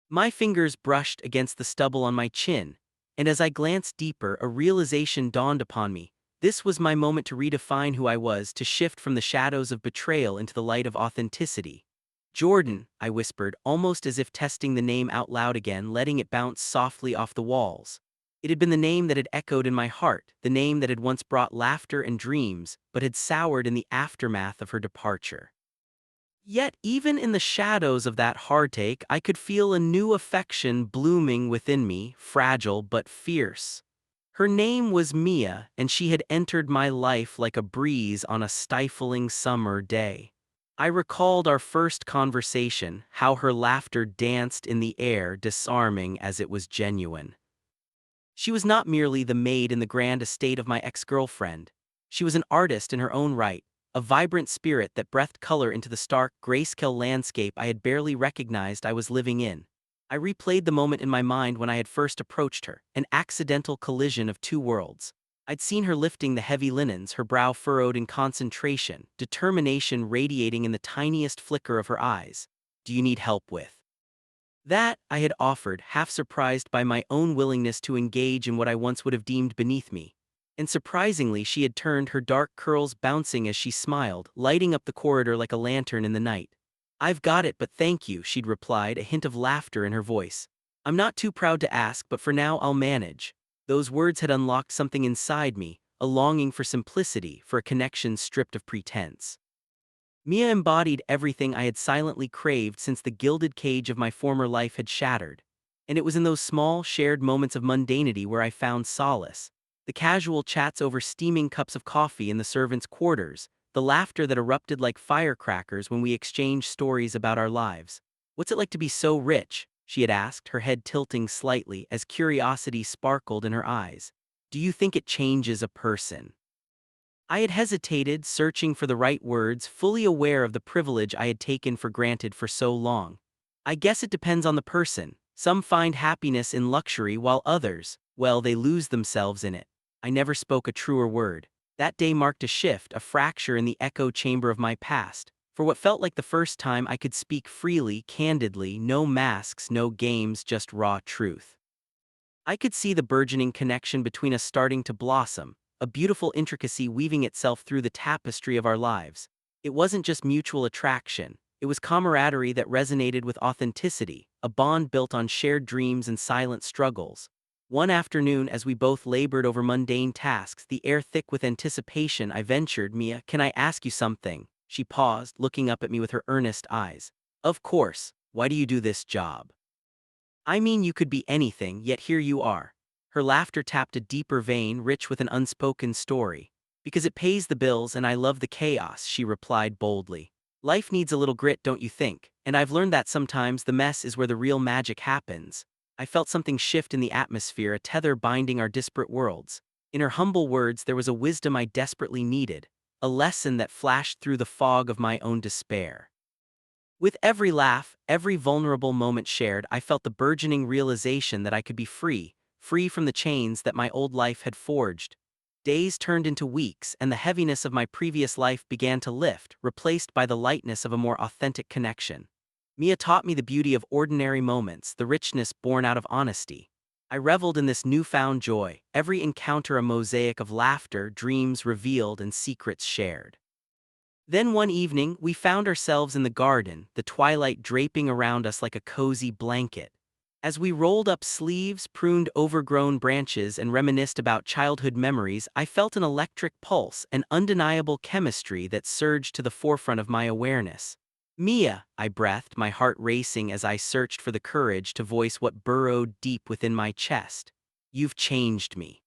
My fingers brushed against the stubble on my chin, and as I glanced deeper, a realization dawned upon me. This was my moment to redefine who I was, to shift from the shadows of betrayal into the light of authenticity. "Jordan," I whispered, almost as if testing the name out loud again, letting it bounce softly off the walls. It had been the name that had echoed in my heart, the name that had once brought laughter and dreams, but had soured in the aftermath of her departure. Yet even in the shadows of that heartache, I could feel a new affection blooming within me, fragile but fierce. Her name was Mia, and she had entered my life like a breeze on a stifling summer day. I recalled our first conversation, how her laughter danced in the air, disarming as it was genuine. She was not merely the maid in the grand estate of my ex-girlfriend. She was an artist in her own right, a vibrant spirit that breathed color into the stark, grayscale landscape I had barely recognized I was living in. I replayed the moment in my mind when I had first approached her, an accidental collision of two worlds. I'd seen her lifting the heavy linens, her brow furrowed in concentration, determination radiating in the tiniest flicker of her eyes. "Do you need help with?" That, I had offered, half surprised by my own willingness to engage in what I once would have deemed beneath me. And surprisingly, she had turned, her dark curls bouncing as she smiled, lighting up the corridor like a lantern in the night. "I've got it, but thank you," she'd replied, a hint of laughter in her voice. "I'm not too proud to ask, but for now I'll manage." Those words had unlocked something inside me, a longing for simplicity, for a connection stripped of pretense. Mia embodied everything I had silently craved since the gilded cage of my former life had shattered. And it was in those small, shared moments of mundanity where I found solace. The casual chats over steaming cups of coffee in the servants' quarters, the laughter that erupted like firecrackers when we exchanged stories about our lives. "What's it like to be so rich?" she had asked, her head tilting slightly as curiosity sparkled in her eyes. "Do you think it changes a person?" I had hesitated, searching for the right words, fully aware of the privilege I had taken for granted for so long. I guess it depends on the person. Some find happiness in luxury while others, well, they lose themselves in it. I never spoke a truer word. That day marked a shift, a fracture in the echo chamber of my past. For what felt like the first time I could speak freely, candidly, no masks, no games, just raw truth. I could see the burgeoning connection between us starting to blossom, a beautiful intricacy weaving itself through the tapestry of our lives. It wasn't just mutual attraction, it was camaraderie that resonated with authenticity, a bond built on shared dreams and silent struggles. One afternoon, as we both labored over mundane tasks, the air thick with anticipation, I ventured, "Mia, can I ask you something?" She paused, looking up at me with her earnest eyes. "Of course, why do you do this job?" "I mean, you could be anything, yet here you are." Her laughter tapped a deeper vein, rich with an unspoken story. "Because it pays the bills and I love the chaos," she replied boldly. "Life needs a little grit, don't you think? And I've learned that sometimes the mess is where the real magic happens." I felt something shift in the atmosphere, a tether binding our disparate worlds. In her humble words there was a wisdom I desperately needed, a lesson that flashed through the fog of my own despair. With every laugh, every vulnerable moment shared, I felt the burgeoning realization that I could be free, free from the chains that my old life had forged. Days turned into weeks, and the heaviness of my previous life began to lift, replaced by the lightness of a more authentic connection. Mia taught me the beauty of ordinary moments, the richness born out of honesty. I reveled in this newfound joy, every encounter a mosaic of laughter, dreams revealed, and secrets shared. Then one evening, we found ourselves in the garden, the twilight draping around us like a cozy blanket. As we rolled up sleeves, pruned overgrown branches, and reminisced about childhood memories, I felt an electric pulse, an undeniable chemistry that surged to the forefront of my awareness. "Mia," I breathed, my heart racing as I searched for the courage to voice what burrowed deep within my chest. "You've changed me.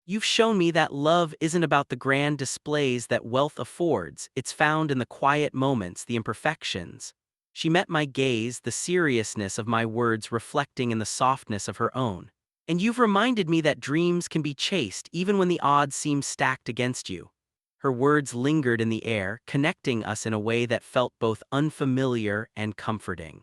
You've shown me that love isn't about the grand displays that wealth affords, it's found in the quiet moments, the imperfections." She met my gaze, the seriousness of my words reflecting in the softness of her own. "And you've reminded me that dreams can be chased even when the odds seem stacked against you." Her words lingered in the air, connecting us in a way that felt both unfamiliar and comforting.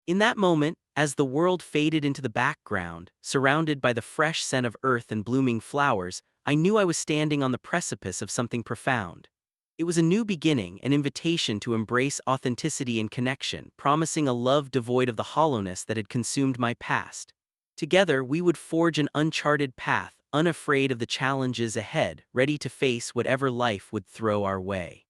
In that moment, as the world faded into the background, surrounded by the fresh scent of earth and blooming flowers, I knew I was standing on the precipice of something profound. It was a new beginning, an invitation to embrace authenticity and connection, promising a love devoid of the hollowness that had consumed my past. Together, we would forge an uncharted path, unafraid of the challenges ahead, ready to face whatever life would throw our way.